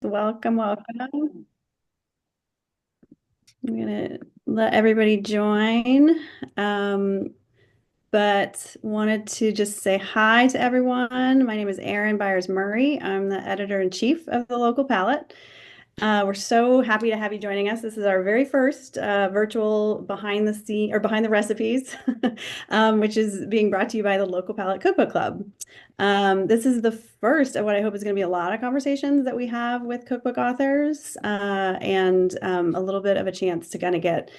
Welcome, welcome. I'm gonna let everybody join. Um, but wanted to just say hi to everyone. My name is Erin Byers Murray. I'm the editor-in-chief of the local Palate. We're so happy to have you joining us. This is our very first virtual behind the scene or behind the recipes, which is being brought to you by the local Palate Cookbook Club. This is the first of what I hope is going to be a lot of conversations that we have with cookbook authors and a little bit of a chance to kind of get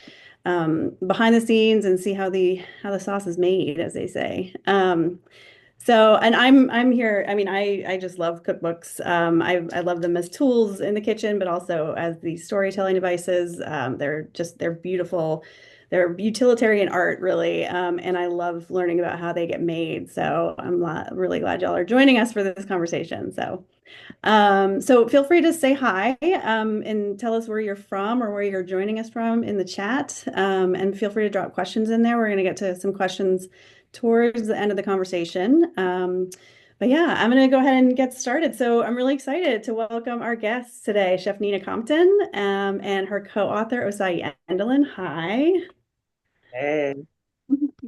behind the scenes and see how the sauce is made, as they say. And I'm here. I mean, I just love cookbooks. I love them as tools in the kitchen, but also as the storytelling devices. They're beautiful. They're utilitarian art, really. And I love learning about how they get made. So I'm really glad y'all are joining us for this conversation. So feel free to say hi and tell us where you're from or where you're joining us from in the chat. And feel free to drop questions in there. We're going to get to some questions towards the end of the conversation. But yeah, I'm going to go ahead and get started. So I'm really excited to welcome our guests today, Chef Nina Compton and her co-author, Osayi Endolyn. Hi. Hey,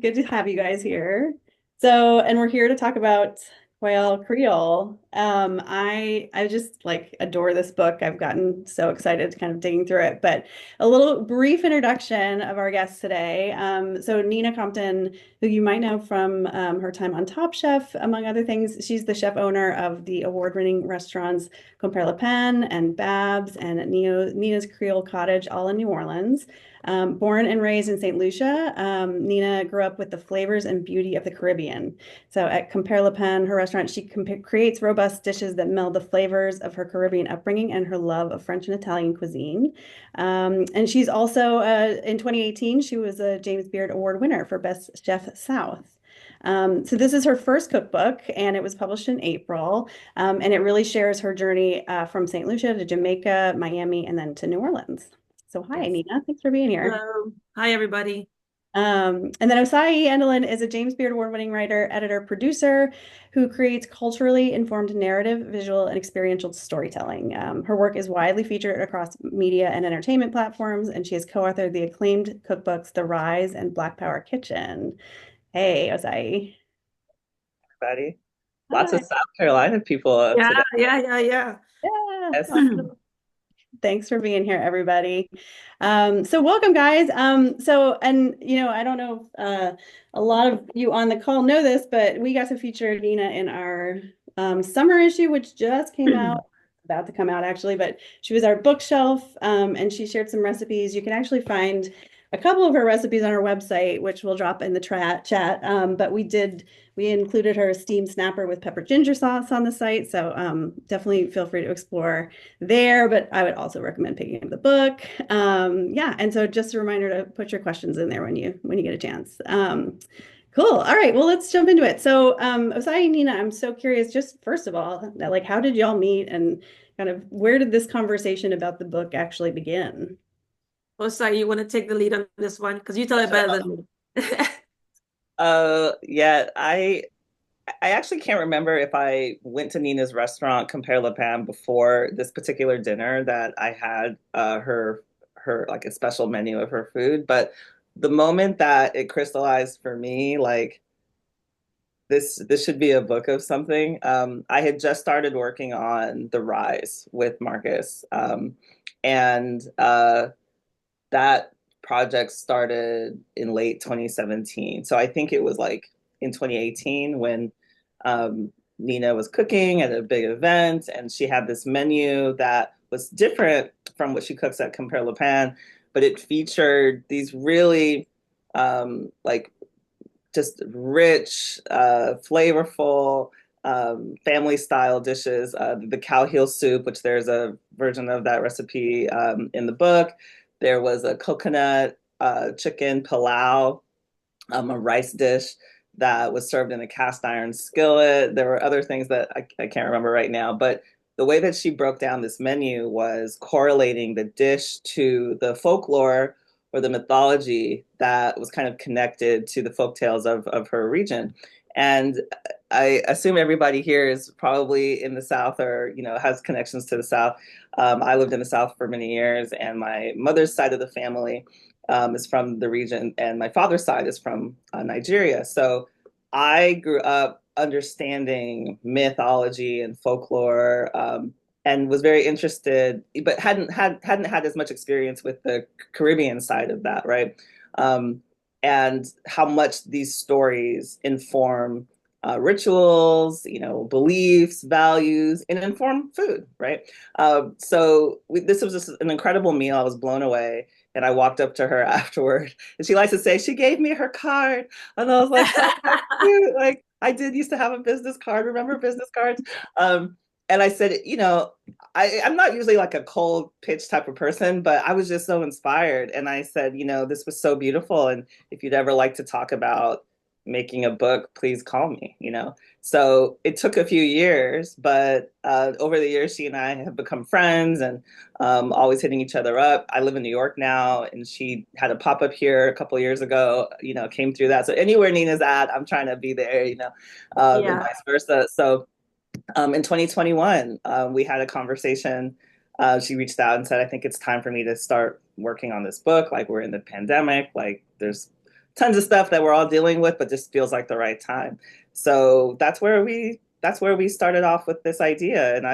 Good to have you guys here. And we're here to talk about Kwéyòl Creole. I just like adore this book. I've gotten so excited kind of digging through it. But a little brief introduction of our guests today. So Nina Compton, who you might know from her time on Top Chef, among other things, she's the chef owner of the award-winning restaurants Compère Lapin and Babs and Nina's Creole Cottage, all in New Orleans. Born and raised in St. Lucia, Nina grew up with the flavors and beauty of the Caribbean. So at Compère Le Pen, her restaurant, she creates robust dishes that meld the flavors of her Caribbean upbringing and her love of French and Italian cuisine. And she's also, in 2018, she was a James Beard Award winner for Best Chef South. So this is her first cookbook, and it was published in April. And it really shares her journey from St. Lucia to Jamaica, Miami, and then to New Orleans. So hi, yes. Nina. Thanks for being here. Hello. Hi, everybody. And then Osayi Endolyn is a James Beard Award-winning writer, editor, producer who creates culturally informed narrative, visual, and experiential storytelling. Her work is widely featured across media and entertainment platforms, and she has co-authored the acclaimed cookbooks The Rise and Black Power Kitchen. Hey, Osayi. Everybody. Lots of Hi. South Carolina people Yeah, today. yeah. Yeah. Yes. Awesome. Thanks for being here, everybody. So welcome, guys. I don't know if a lot of you on the call know this, but we got to feature Nina in our summer issue, which just came out, about to come out actually, but she was our bookshelf and she shared some recipes. You can actually find a couple of her recipes on our website, which we'll drop in the chat. But we included her steamed snapper with pepper ginger sauce on the site. So definitely feel free to explore there, but I would also recommend picking up the book. Yeah, and so just a reminder to put your questions in there when you get a chance. Cool. All right. Well, let's jump into it. So, Osayi and Nina, I'm so curious. Just first of all, like, how did y'all meet, and kind of where did this conversation about the book actually begin? Osayi, you want to take the lead on this one? Because you tell it better than me. Yeah, I actually can't remember if I went to Nina's restaurant, Compère Le Pam, before this particular dinner that I had her like a special menu of her food. But the moment that it crystallized for me, like this should be a book of something. I had just started working on The Rise with Marcus. And that project started in late 2017. So I think it was like in 2018 when Nina was cooking at a big event and she had this menu that was different from what she cooks at Compère Le Pan, but it featured these really like just rich, flavorful, family style dishes. The cow heel soup, which there's a version of that recipe in the book. There was a coconut chicken pilau, a rice dish that was served in a cast iron skillet. There were other things that I can't remember right now, but the way that she broke down this menu was correlating the dish to the folklore or the mythology that was kind of connected to the folktales of her region. And I assume everybody here is probably in the South or, has connections to the South. I lived in the South for many years, and my mother's side of the family is from the region, and my father's side is from Nigeria. So I grew up understanding mythology and folklore, and was very interested, but hadn't had as much experience with the Caribbean side of that, right? Um, and how much these stories inform rituals, beliefs, values, and inform food, right? This was just an incredible meal. I was blown away. And I walked up to her afterward, and she likes to say, she gave me her card. And I was like, oh, how cute. Like, I did used to have a business card. Remember business cards? And I said, I'm not usually like a cold pitch type of person, but I was just so inspired. And I said, this was so beautiful. And if you'd ever like to talk about making a book, please call me, So it took a few years, but over the years, she and I have become friends and always hitting each other up. I live in New York now, and she had a pop-up here a couple of years ago, came through that. So anywhere Nina's at, I'm trying to be there, and vice versa. So in 2021, we had a conversation. She reached out and said, I think it's time for me to start working on this book. Like, we're in the pandemic, like there's tons of stuff that we're all dealing with, but just feels like the right time. So that's where we started off with this idea. And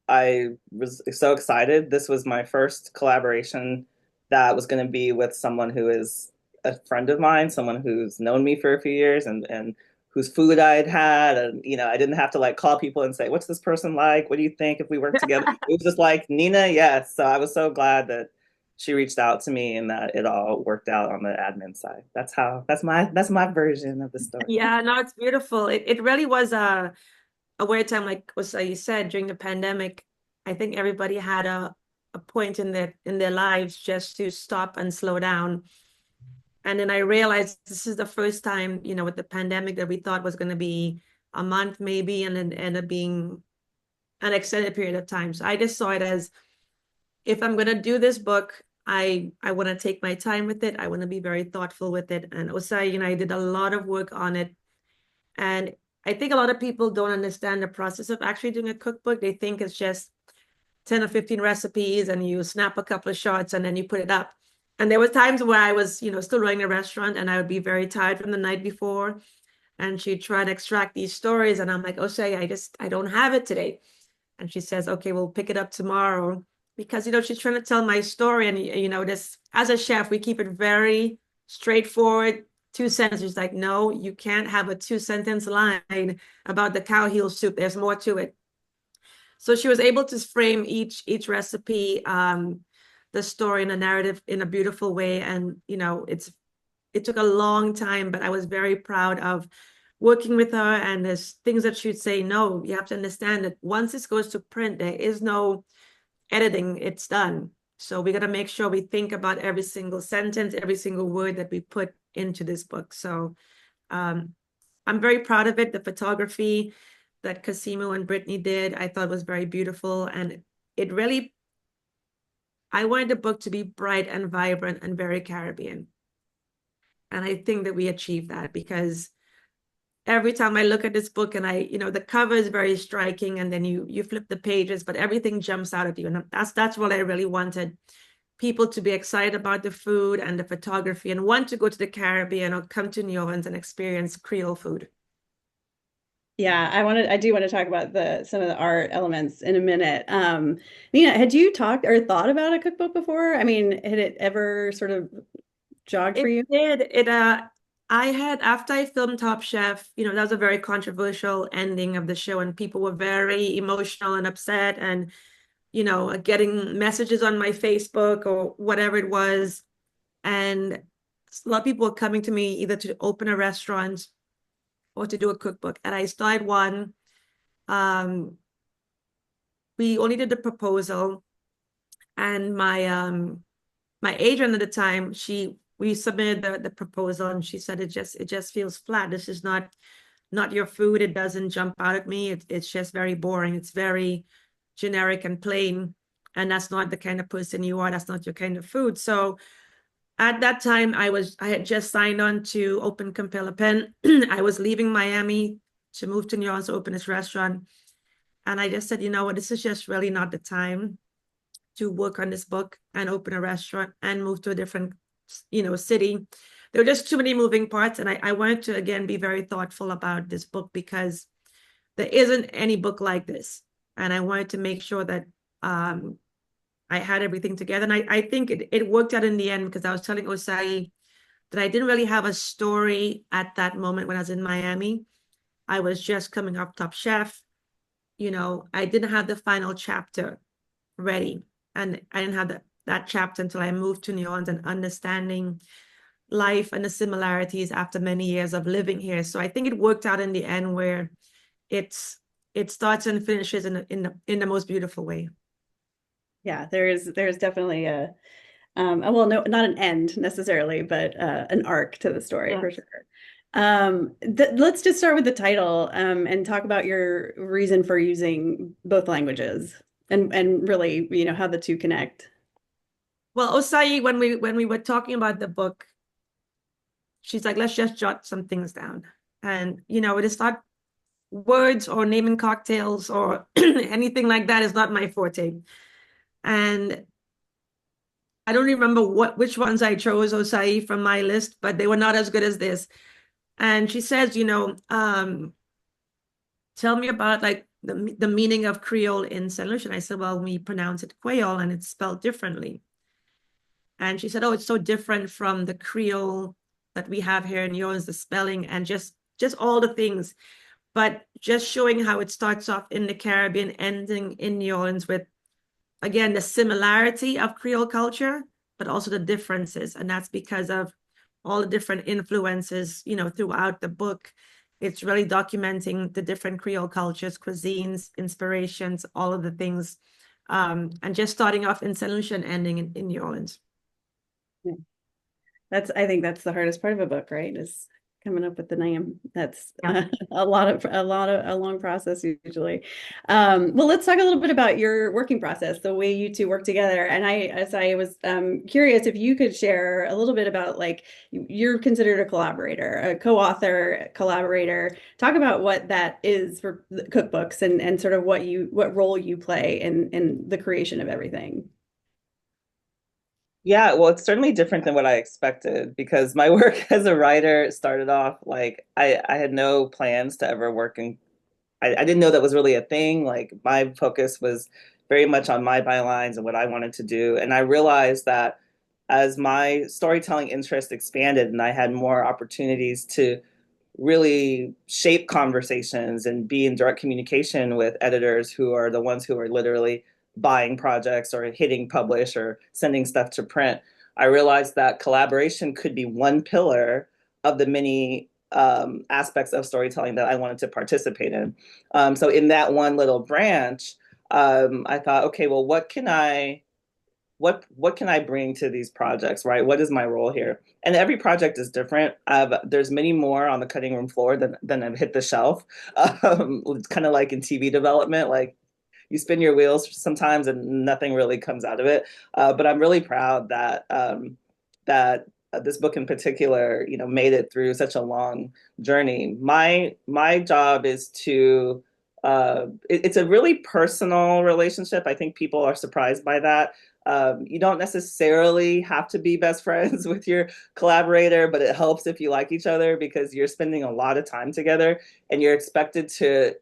I was so excited. This was my first collaboration that was going to be with someone who is a friend of mine, someone who's known me for a few years, and whose food I'd had. And, I didn't have to like call people and say, what's this person like? What do you think if we work together? It was just like, Nina, yes. So I was so glad that she reached out to me and that it all worked out on the admin side. That's my version of the story. Yeah, no, it's beautiful. It really was a weird time, like Osayi said, during the pandemic. I think everybody had a point in their lives just to stop and slow down. And then I realized this is the first time, with the pandemic that we thought was going to be a month maybe, and then ended up being an extended period of time. So I just saw it as, if I'm going to do this book, I want to take my time with it. I want to be very thoughtful with it. And Osayi, I did a lot of work on it. And I think a lot of people don't understand the process of actually doing a cookbook. They think it's just 10 or 15 recipes and you snap a couple of shots and then you put it up. And there were times where I was, still running a restaurant, and I would be very tired from the night before. And she'd try to extract these stories. And I'm like, Osayi, I don't have it today. And she says, okay, we'll pick it up tomorrow. Because, she's trying to tell my story. And, this, as a chef, we keep it very straightforward. 2 sentences. Like, no, you can't have a 2-sentence line about the cow heel soup. There's more to it. So she was able to frame each recipe, the story and the narrative in a beautiful way. And, it took a long time, but I was very proud of working with her. And there's things that she'd say, no, you have to understand that once this goes to print, there is no editing, it's done. So we got to make sure we think about every single sentence, every single word that we put into this book. So I'm very proud of it. The photography that Cosimo and Brittany did, I thought was very beautiful. And it really, I wanted the book to be bright and vibrant and very Caribbean. And I think that we achieved that, because every time I look at this book and the cover is very striking, and then you flip the pages, but everything jumps out at you. And that's what I really wanted people to be excited about, the food and the photography, and want to go to the Caribbean or come to New Orleans and experience Creole food. Yeah, I do want to talk about some of the art elements in a minute. Nina, had you talked or thought about a cookbook before? I mean, had it ever sort of jogged for you? It did. I had, after I filmed Top Chef, that was a very controversial ending of the show, and people were very emotional and upset, and, getting messages on my Facebook or whatever it was. And a lot of people were coming to me either to open a restaurant or to do a cookbook. And I started one. We only did the proposal, and my agent at the time, we submitted the proposal, and she said, it just feels flat. This is not your food. It doesn't jump out at me. It's just very boring. It's very generic and plain. And that's not the kind of person you are. That's not your kind of food. So at that time, I had just signed on to open Compère Lapin. I was leaving Miami to move to New Orleans to open this restaurant. And I just said, you know what, this is just really not the time to work on this book and open a restaurant and move to a different, city. There were just too many moving parts. And I wanted to, again, be very thoughtful about this book because there isn't any book like this. And I wanted to make sure that I had everything together. And I think it worked out in the end because I was telling Osayi that I didn't really have a story at that moment when I was in Miami. I was just coming off Top Chef. I didn't have the final chapter ready. And I didn't have that chapter until I moved to New Orleans and understanding life and the similarities after many years of living here. So I think it worked out in the end where it starts and finishes in the most beautiful way. Yeah, there's definitely a well, no, not an end necessarily, but an arc to the story for sure. Let's just start with the title and talk about your reason for using both languages and really, how the two connect. Well, Osayi, when we were talking about the book, she's like, let's just jot some things down. And, it is not words or naming cocktails or anything like that is not my forte. And I don't remember which ones I chose, Osayi, from my list, but they were not as good as this. And she says, tell me about like the meaning of Creole in St. Lucian. I said, well, we pronounce it Kwéyòl and it's spelled differently. And she said, oh, it's so different from the Creole that we have here in New Orleans, the spelling and just all the things. But just showing how it starts off in the Caribbean, ending in New Orleans with, again, the similarity of Creole culture, but also the differences. And that's because of all the different influences, throughout the book. It's really documenting the different Creole cultures, cuisines, inspirations, all of the things. And just starting off in St. Lucia and ending in New Orleans. I think that's the hardest part of a book, right? Is coming up with the name. That's a long process usually. Well, let's talk a little bit about your working process, the way you two work together. And I was curious if you could share a little bit about, like, you're considered a collaborator, a co-author, collaborator. Talk about what that is for cookbooks and sort of what role you play in the creation of everything. Yeah, well, it's certainly different than what I expected because my work as a writer started off like I had no plans to ever work in, I didn't know that was really a thing. Like my focus was very much on my bylines and what I wanted to do. And I realized that as my storytelling interest expanded and I had more opportunities to really shape conversations and be in direct communication with editors who are the ones who are literally buying projects or hitting publish or sending stuff to print, I realized that collaboration could be one pillar of the many aspects of storytelling that I wanted to participate in. So in that one little branch, I thought, okay, well, what can I bring to these projects, right? What is my role here? And every project is different. There's many more on the cutting room floor than have hit the shelf. It's kind of like in TV development, like you spin your wheels sometimes and nothing really comes out of it. But I'm really proud that this book in particular, made it through such a long journey. My job is to it's a really personal relationship. I think people are surprised by that. You don't necessarily have to be best friends with your collaborator, but it helps if you like each other because you're spending a lot of time together and you're expected to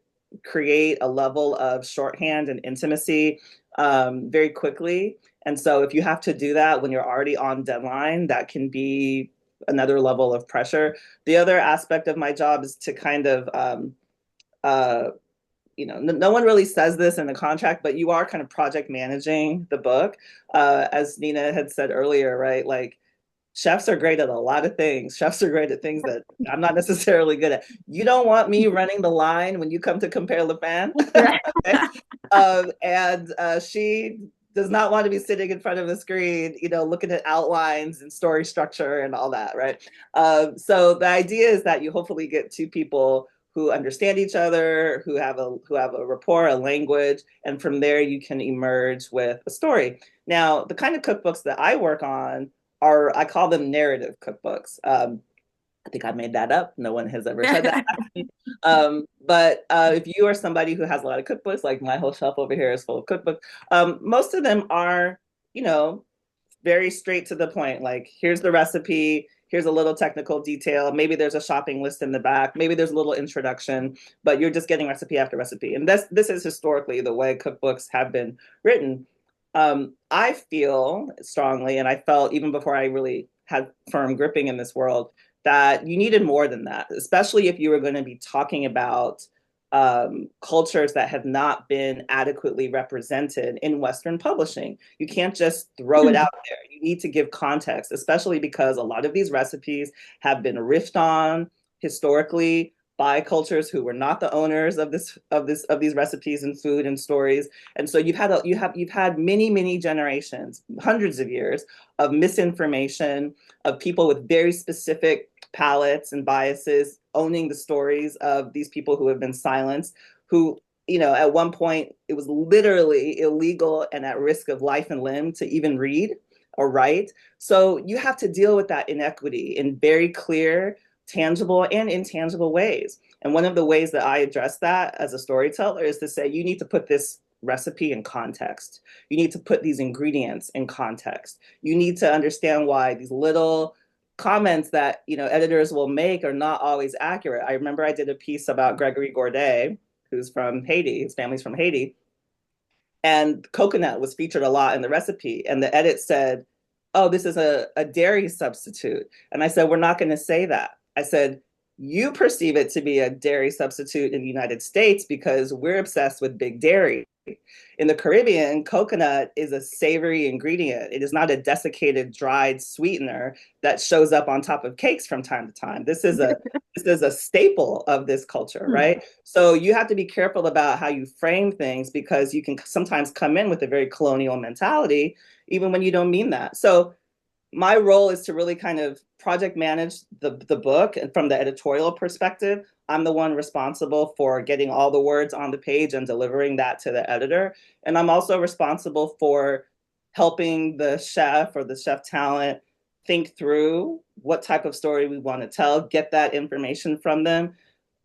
create a level of shorthand and intimacy very quickly. And so if you have to do that when you're already on deadline, that can be another level of pressure. The other aspect of my job is to kind of no one really says this in the contract, but you are kind of project managing the book. As Nina had said earlier, right? Like chefs are great at a lot of things. Chefs are great at things that I'm not necessarily good at. You don't want me running the line when you come to Compère Lapin. And she does not want to be sitting in front of a screen, looking at outlines and story structure and all that, right? So the idea is that you hopefully get two people who understand each other, who have a rapport, a language, and from there you can emerge with a story. Now, the kind of cookbooks that I work on are, I call them narrative cookbooks. I think I made that up. No one has ever said that. But if you are somebody who has a lot of cookbooks, like my whole shelf over here is full of cookbooks, most of them are, you know, very straight to the point. Like, here's the recipe, here's a little technical detail. Maybe there's a shopping list in the back. Maybe there's a little introduction, but you're just getting recipe after recipe. And this is historically the way cookbooks have been written. I feel strongly, and I felt even before I really had firm gripping in this world, that you needed more than that, especially if you were going to be talking about cultures that have not been adequately represented in Western publishing. You can't just throw it out there. You need to give context, especially because a lot of these recipes have been riffed on historically by cultures who were not the owners of these recipes and food and stories. And so you've had many generations, hundreds of years of misinformation, of people with very specific palates and biases owning the stories of these people who have been silenced, who, you know, at one point it was literally illegal and at risk of life and limb to even read or write. So you have to deal with that inequity in very clear, tangible and intangible ways. And one of the ways that I address that as a storyteller is to say, you need to put this recipe in context. You need to put these ingredients in context. You need to understand why these little comments that, you know, editors will make are not always accurate. I remember I did a piece about Gregory Gourdet, who's from Haiti, his family's from Haiti, and coconut was featured a lot in the recipe. And the edit said, oh, this is a dairy substitute. And I said, we're not going to say that. I said, you perceive it to be a dairy substitute in the United States because we're obsessed with big dairy. In the Caribbean, coconut is a savory ingredient. It is not a desiccated, dried sweetener that shows up on top of cakes from time to time. This is a staple of this culture, right? So you have to be careful about how you frame things because you can sometimes come in with a very colonial mentality, even when you don't mean that. So my role is to really kind of project manage the book, and from the editorial perspective, I'm the one responsible for getting all the words on the page and delivering that to the editor. And I'm also responsible for helping the chef or the chef talent think through what type of story we want to tell, get that information from them,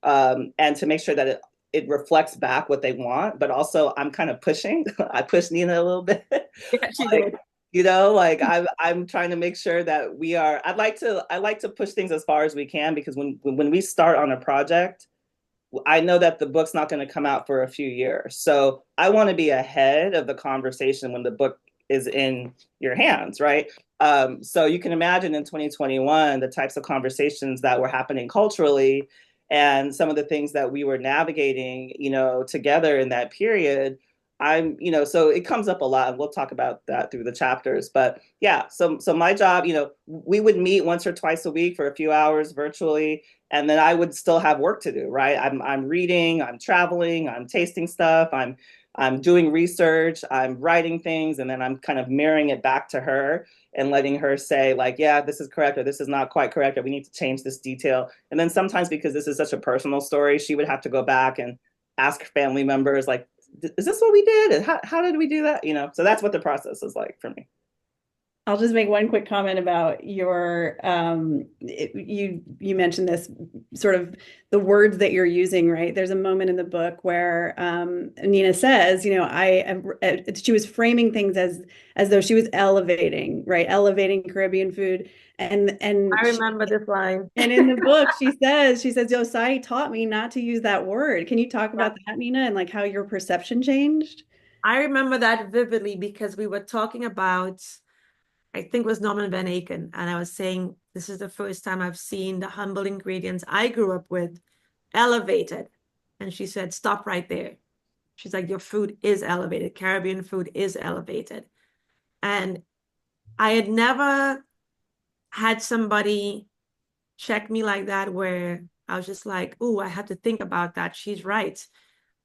and to make sure that it reflects back what they want. But also I'm kind of pushing. I push Nina a little bit. Yeah, she Like, did. you know, like I'm trying to make sure that we are, I like to push things as far as we can, because when we start on a project, I know that the book's not going to come out for a few years. So I want to be ahead of the conversation when the book is in your hands, right? So you can imagine in 2021, the types of conversations that were happening culturally and some of the things that we were navigating, you know, together in that period. You know, so it comes up a lot, and we'll talk about that through the chapters. But yeah, so my job, you know, we would meet once or twice a week for a few hours virtually, and then I would still have work to do, right? I'm reading, I'm traveling, I'm tasting stuff, I'm doing research, I'm writing things, and then I'm kind of mirroring it back to her and letting her say, like, yeah, this is correct, or this is not quite correct, or we need to change this detail. And then sometimes, because this is such a personal story, she would have to go back and ask family members, like, is this what we did? And how did we do that? You know, so that's what the process is like for me. I'll just make one quick comment about your you mentioned this sort of the words that you're using, right? There's a moment in the book where Nina says, you know, she was framing things as though she was elevating, right? Elevating Caribbean food. And I remember this line. and in the book she says, Osayi taught me not to use that word. Can you talk about that, Nina, and like how your perception changed? I remember that vividly because we were talking about, I think it was Norman Van Aken, and I was saying, this is the first time I've seen the humble ingredients I grew up with elevated. And she said, stop right there. She's like, your food is elevated. Caribbean food is elevated. And I had never had somebody check me like that, where I was just like, oh, I have to think about that. She's right.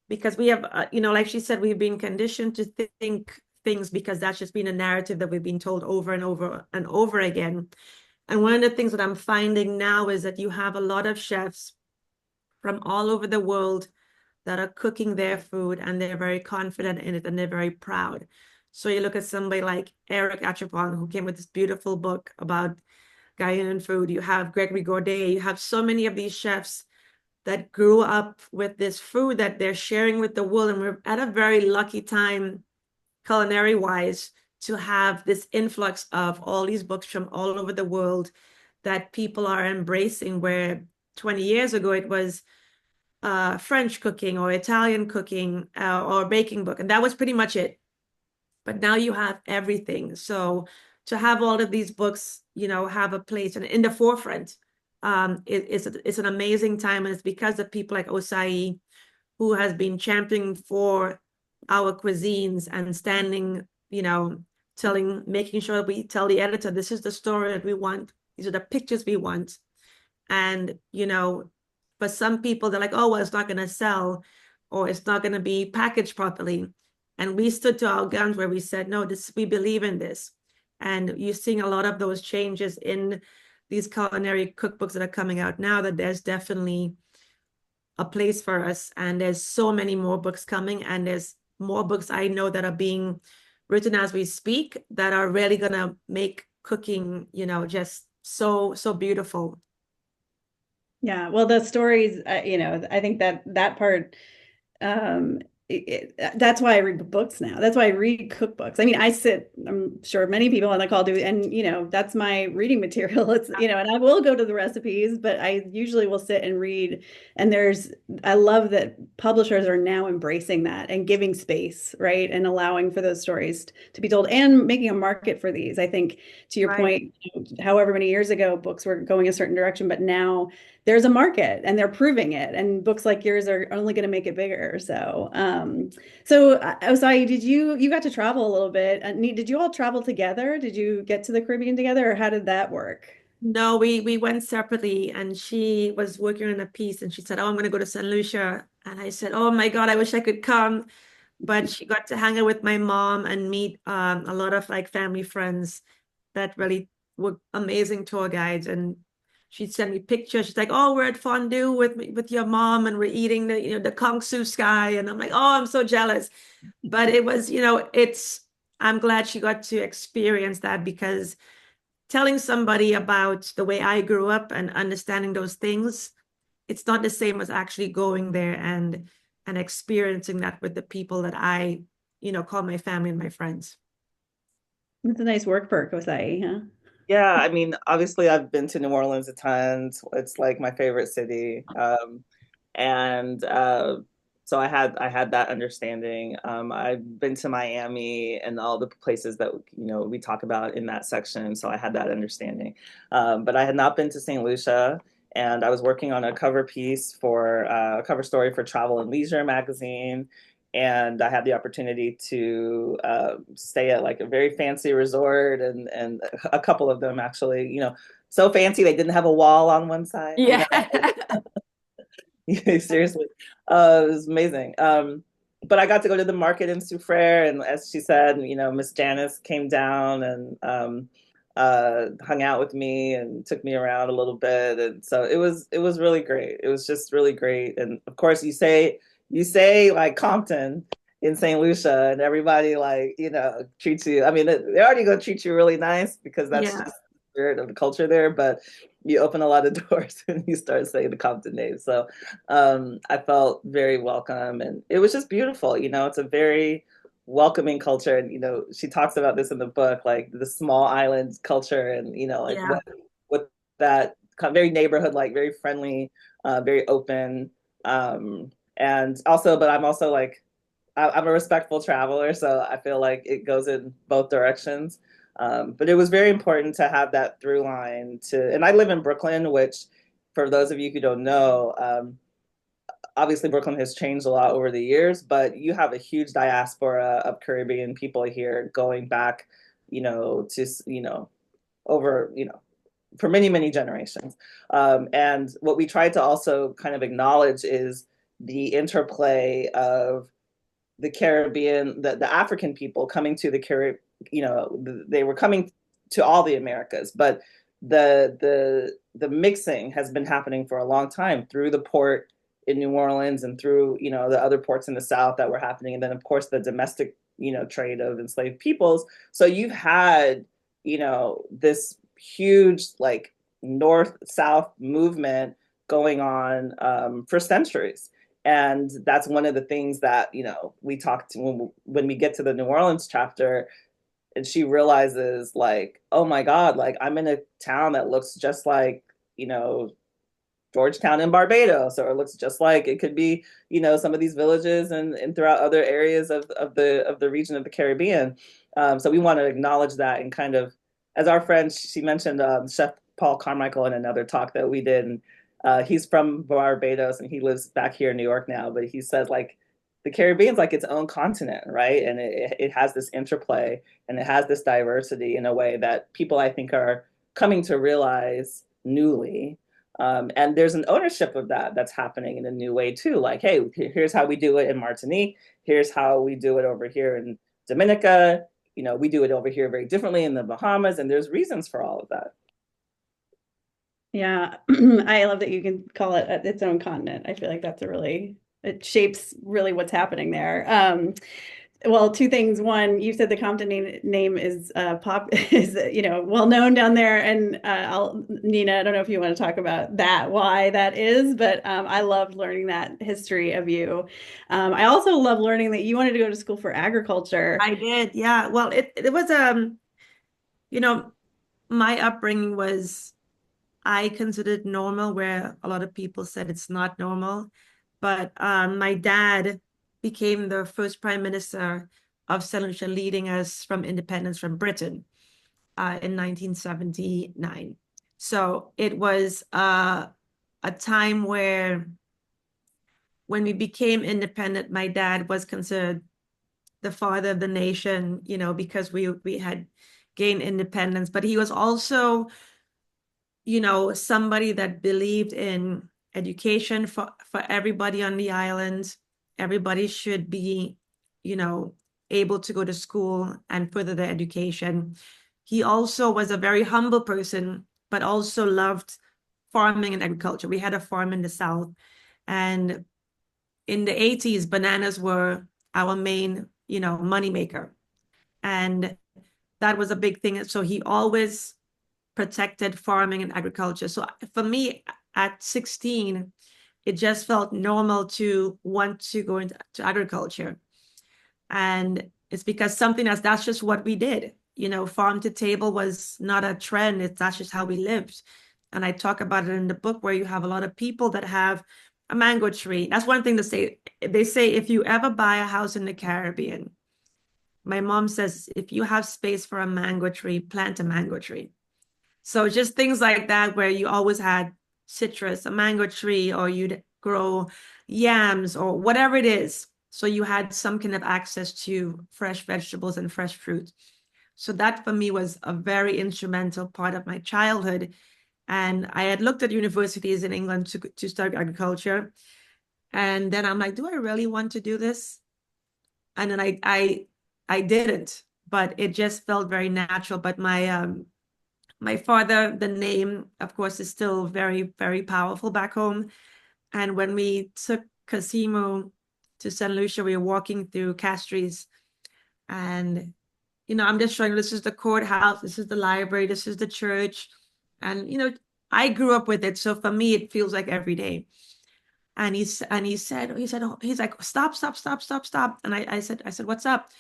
Because we have, you know, like she said, we've been conditioned to think things because that's just been a narrative that we've been told over and over and over again. And one of the things that I'm finding now is that you have a lot of chefs from all over the world that are cooking their food, and they're very confident in it and they're very proud. So you look at somebody like Eric Achapong, who came with this beautiful book about Guyana food. You have Gregory Gourdet. You have so many of these chefs that grew up with this food that they're sharing with the world. And we're at a very lucky time, culinary wise, to have this influx of all these books from all over the world that people are embracing, where 20 years ago it was French cooking or Italian cooking or baking book, and that was pretty much it. But now you have everything. So to have all of these books, have a place and in the forefront, it's an amazing time, and it's because of people like Osayi, who has been championing for our cuisines and standing, making sure we tell the editor, this is the story that we want. These are the pictures we want. And, for some people, they're like, oh, well, it's not going to sell or it's not going to be packaged properly. And we stood to our guns where we said, no, we believe in this. And you're seeing a lot of those changes in these culinary cookbooks that are coming out now, that there's definitely a place for us. And there's so many more books coming, and there's more books I know that are being written as we speak that are really going to make cooking, just so, so beautiful. Yeah, well, the stories, I think that part, that's why I read books now. That's why I read cookbooks. I mean, I'm sure many people on the call do, and that's my reading material. It's, and I will go to the recipes, but I usually will sit and read. And I love that publishers are now embracing that and giving space, right? And allowing for those stories to be told and making a market for these. I think, to your point, however many years ago, books were going a certain direction, but now there's a market and they're proving it, and books like yours are only going to make it bigger. So Osayi, you got to travel a little bit. Did you all travel together? Did you get to the Caribbean together, or how did that work? No, we went separately, and she was working on a piece and she said, oh, I'm going to go to St. Lucia. And I said, oh my God, I wish I could come. But she got to hang out with my mom and meet a lot of like family friends that really were amazing tour guides. And she'd send me pictures. She's like, oh, we're at fondue with your mom and we're eating the Kong Su sky. And I'm like, oh, I'm so jealous. But it was, I'm glad she got to experience that, because telling somebody about the way I grew up and understanding those things, it's not the same as actually going there and experiencing that with the people that I, call my family and my friends. It's a nice work perk, Osayi, huh? Yeah, I mean, obviously I've been to New Orleans a ton. It's like my favorite city. And so I had that understanding. I've been to Miami and all the places that we talk about in that section, so I had that understanding. But I had not been to St. Lucia, and I was working on a cover piece for a cover story for Travel and Leisure magazine. And I had the opportunity to stay at like a very fancy resort, and a couple of them actually, so fancy they didn't have a wall on one side. Yeah. Seriously, it was amazing. But I got to go to the market in Soufriere, and as she said, Miss Janice came down and hung out with me and took me around a little bit, and so it was really great. It was just really great, and of course, you say like Compton in St. Lucia, and everybody like treats you. I mean, they're already gonna treat you really nice because that's just the spirit of the culture there, but you open a lot of doors when you start saying the Compton name. So I felt very welcome, and it was just beautiful. It's a very welcoming culture, and she talks about this in the book, like the small island culture, and like what that very neighborhood, like very friendly, very open, and also, but I'm also like I'm a respectful traveler, so I feel like it goes in both directions. But it was very important to have that through line and I live in Brooklyn, which for those of you who don't know, obviously Brooklyn has changed a lot over the years, but you have a huge diaspora of Caribbean people here going back, to, over, for many, many generations. And what we tried to also kind of acknowledge is the interplay of the Caribbean, the African people coming to the Caribbean. They were coming to all the Americas, but the mixing has been happening for a long time through the port in New Orleans and through the other ports in the South that were happening, and then of course the domestic trade of enslaved peoples. So you've had, this huge like north-south movement going on for centuries. And that's one of the things that, we talked when we get to the New Orleans chapter, and she realizes like, oh my God, like I'm in a town that looks just like, Georgetown in Barbados, or it looks just like it could be, some of these villages and throughout other areas of the region of the Caribbean. So we want to acknowledge that, and kind of, as our friend, she mentioned Chef Paul Carmichael in another talk that we did. And, he's from Barbados and he lives back here in New York now, but he says like the Caribbean's like its own continent, right? And it has this interplay and it has this diversity in a way that people, I think, are coming to realize newly. And there's an ownership of that that's happening in a new way too. Like, hey, here's how we do it in Martinique. Here's how we do it over here in Dominica. We do it over here very differently in the Bahamas, and there's reasons for all of that. Yeah, I love that you can call it its own continent. I feel like that's it shapes really what's happening there. Well, two things. One, you said the Compton name is well known down there, and Nina, I don't know if you want to talk about that, why that is, but I loved learning that history of you. I also love learning that you wanted to go to school for agriculture. I did, yeah. Well, it was my upbringing was, I considered normal, where a lot of people said it's not normal. But my dad became the first prime minister of St. Lucia, leading us from independence from Britain in 1979. So it was a time where, when we became independent, my dad was considered the father of the nation, because we had gained independence. But he was also, somebody that believed in education for everybody on the island. Everybody should be, able to go to school and further their education. He also was a very humble person, but also loved farming and agriculture. We had a farm in the South, and in the 80s, bananas were our main, money maker. And that was a big thing. So he always protected farming and agriculture. So for me, at 16, it just felt normal to want to go into agriculture. And it's because that's just what we did. Farm to table was not a trend. That's just how we lived. And I talk about it in the book, where you have a lot of people that have a mango tree. That's one thing to say. They say, if you ever buy a house in the Caribbean, my mom says, if you have space for a mango tree, plant a mango tree. So just things like that, where you always had citrus, a mango tree, or you'd grow yams or whatever it is. So you had some kind of access to fresh vegetables and fresh fruit. So that for me was a very instrumental part of my childhood. And I had looked at universities in England to study agriculture. And then I'm like, do I really want to do this? And then I didn't, but it just felt very natural. But my father, the name, of course, is still very, very powerful back home. And when we took Cosimo to St. Lucia, we were walking through Castries, and I'm just showing, this is the courthouse, this is the library, this is the church. And I grew up with it, so for me it feels like every day. And he said, he's like, stop. And I said, what's up?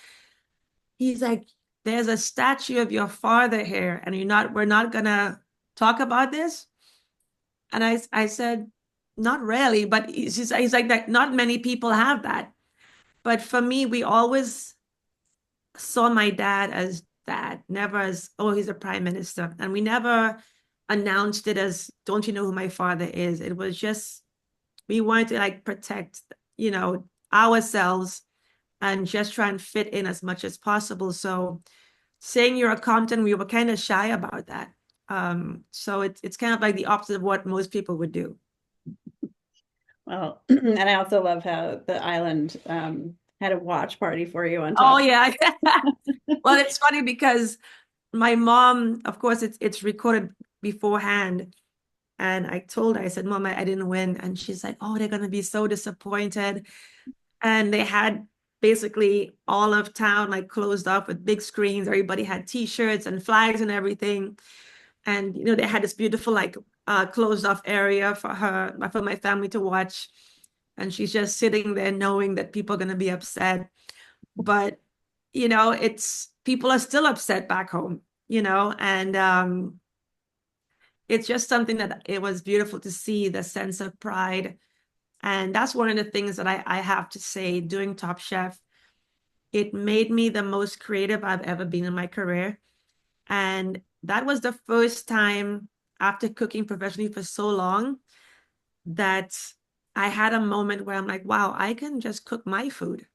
He's like, there's a statue of your father here, and we're not gonna talk about this. And I said, not really, but he's like that. Not many people have that. But for me, we always saw my dad as dad, never as, oh, he's a prime minister. And we never announced it as, don't you know who my father is? It was just, we wanted to like protect, ourselves and just try and fit in as much as possible. So saying you're a Compton, we were kind of shy about that. So it's kind of like the opposite of what most people would do. Well, and I also love how the island had a watch party for you on top. Oh yeah. Well, it's funny because my mom, of course, it's recorded beforehand. And I told her, I said, Mom, I didn't win. And she's like, oh, they're gonna be so disappointed. And they had basically all of town like closed off with big screens. Everybody had t-shirts and flags and everything. And they had this beautiful like closed off area for my family to watch. And she's just sitting there knowing that people are going to be upset. But it's people are still upset back home, and it's just something that it was beautiful to see the sense of pride. And that's one of the things that I have to say, doing Top Chef, it made me the most creative I've ever been in my career. And that was the first time after cooking professionally for so long that I had a moment where I'm like, wow, I can just cook my food.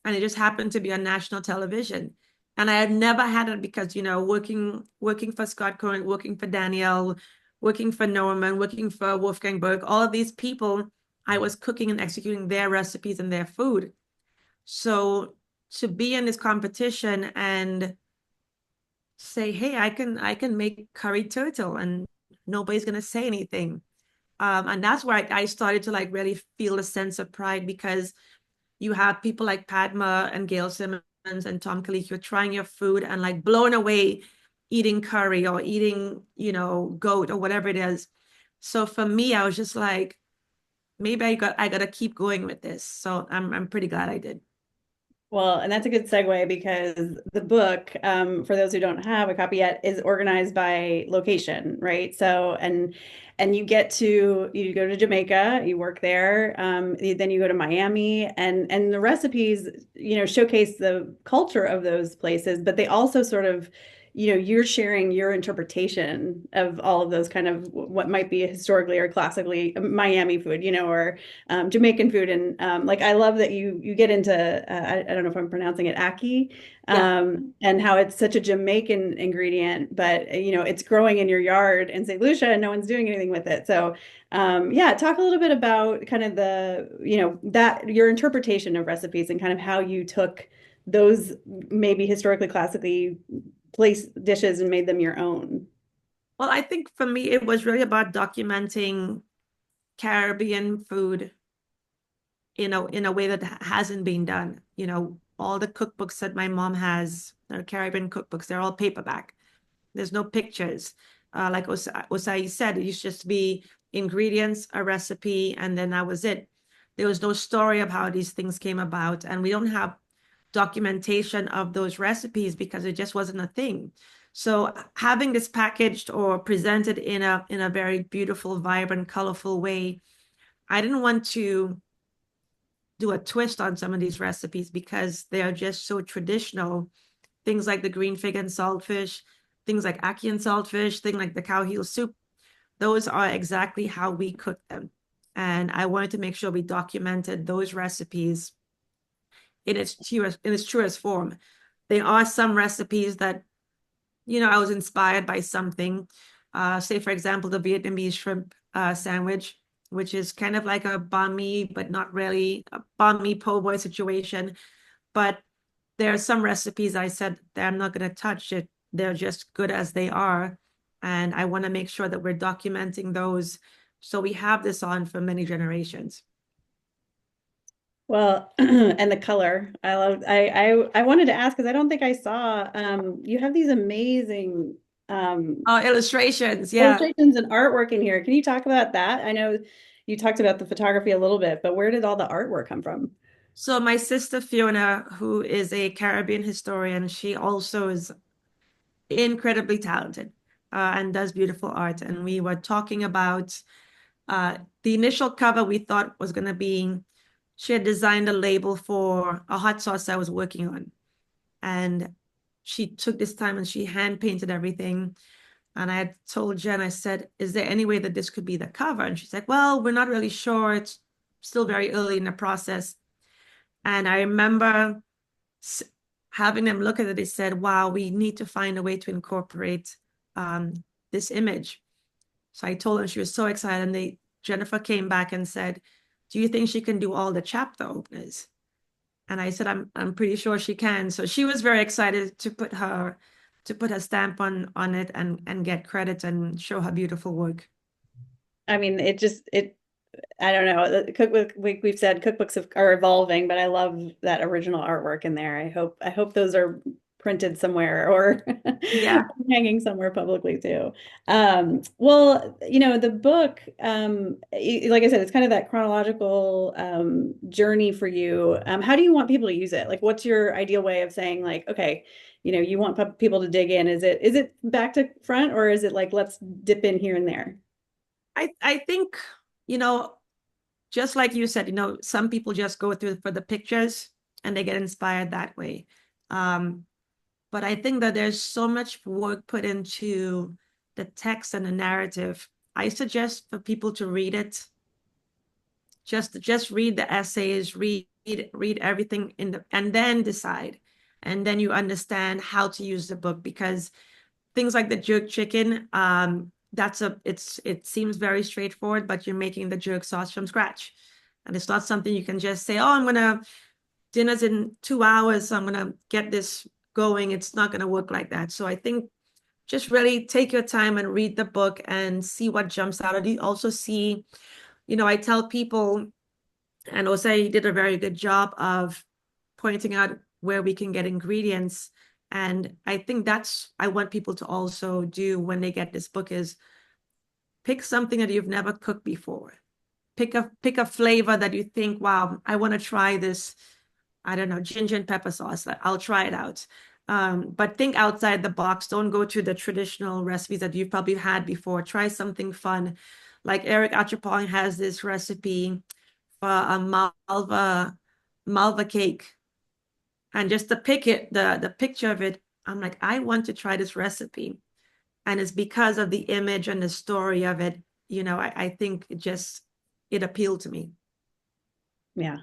And it just happened to be on national television. And I had never had it because, working for Scott Cohen, working for Danielle, working for Norman, working for Wolfgang Berg, all of these people, I was cooking and executing their recipes and their food. So to be in this competition and say, hey, I can make curry turtle and nobody's gonna say anything. And that's where I started to like really feel a sense of pride, because you have people like Padma and Gail Simmons and Tom Colicchio trying your food and like blown away eating curry or eating, goat or whatever it is. So for me, I was just like, maybe I gotta keep going with this. So I'm pretty glad I did. Well, and that's a good segue because the book, for those who don't have a copy yet, is organized by location, right? So, and you go to Jamaica, you work there, then you go to Miami, and the recipes, showcase the culture of those places, but they also sort of, you're sharing your interpretation of all of those kind of what might be historically or classically Miami food, or Jamaican food. And like, I love that you get into, I don't know if I'm pronouncing it, ackee, Yeah. and how it's such a Jamaican ingredient, but it's growing in your yard in St. Lucia and no one's doing anything with it. So yeah, talk a little bit about kind of that your interpretation of recipes and kind of how you took those maybe historically, classically placed dishes and made them your own. Well, I think for me, it was really about documenting Caribbean food, in a way that hasn't been done. All the cookbooks that my mom has, are Caribbean cookbooks, they're all paperback. There's no pictures. Like Osayi said, it used to just be ingredients, a recipe, and then that was it. There was no story of how these things came about. And we don't have documentation of those recipes because it just wasn't a thing. So having this packaged or presented in a very beautiful, vibrant, colorful way, I didn't want to do a twist on some of these recipes because they are just so traditional. Things like the green fig and saltfish, things like ackee and saltfish, things like the cow heel soup, those are exactly how we cook them. And I wanted to make sure we documented those recipes in its truest form. There are some recipes that, I was inspired by something. Say, for example, the Vietnamese shrimp sandwich, which is kind of like a banh mi, but not really a banh mi po' boy situation. But there are some recipes I said that I'm not going to touch it. They're just good as they are. And I want to make sure that we're documenting those so we have this on for many generations. Well, and the color, I wanted to ask because I don't think I saw, you have these amazing Oh, illustrations. Yeah. illustrations and artwork in here. Can you talk about that? I know you talked about the photography a little bit, but where did all the artwork come from? So my sister Fiona, who is a Caribbean historian, she also is incredibly talented and does beautiful art. And we were talking about the initial cover we thought was going to be, she had designed a label for a hot sauce I was working on. And she took this time and she hand painted everything. And I had told Jen, I said, is there any way that this could be the cover? And she's like, well, we're not really sure. It's still very early in the process. And I remember having them look at it. They said, wow, we need to find a way to incorporate this image. So I told them, she was so excited. And Jennifer came back and said, do you think she can do all the chapter openers? And I said, I'm pretty sure she can. So she was very excited to put her stamp on it and get credit and show her beautiful work. I mean, it I don't know. The cookbook we've said cookbooks are evolving, but I love that original artwork in there. I hope those are printed somewhere or Yeah. hanging somewhere publicly too. Well, the book, like I said, it's kind of that chronological journey for you. How do you want people to use it? Like, what's your ideal way of saying, like, okay, you want people to dig in? Is it back to front, or is it like let's dip in here and there? I think, you know, just like you said, some people just go through for the pictures and they get inspired that way. Um, but I think that there's so much work put into the text and the narrative. I suggest for people to read it. Just read the essays, read everything and then decide. And then you understand how to use the book, because things like the jerk chicken, it seems very straightforward, but you're making the jerk sauce from scratch. And it's not something you can just say, oh, dinner's in 2 hours, so I'm gonna get this going. It's not gonna work like that. So I think just really take your time and read the book and see what jumps out at you. Also see, I tell people, and Osayi did a very good job of pointing out where we can get ingredients. And I think I want people to also do when they get this book is pick something that you've never cooked before. Pick a flavor that you think, wow, I want to try this. I don't know, ginger and pepper sauce. I'll try it out. But think outside the box. Don't go to the traditional recipes that you've probably had before. Try something fun. Like Eric Achapong has this recipe for a Malva cake. And just the picture of it, I'm like, I want to try this recipe. And it's because of the image and the story of it, I think it appealed to me. Yeah.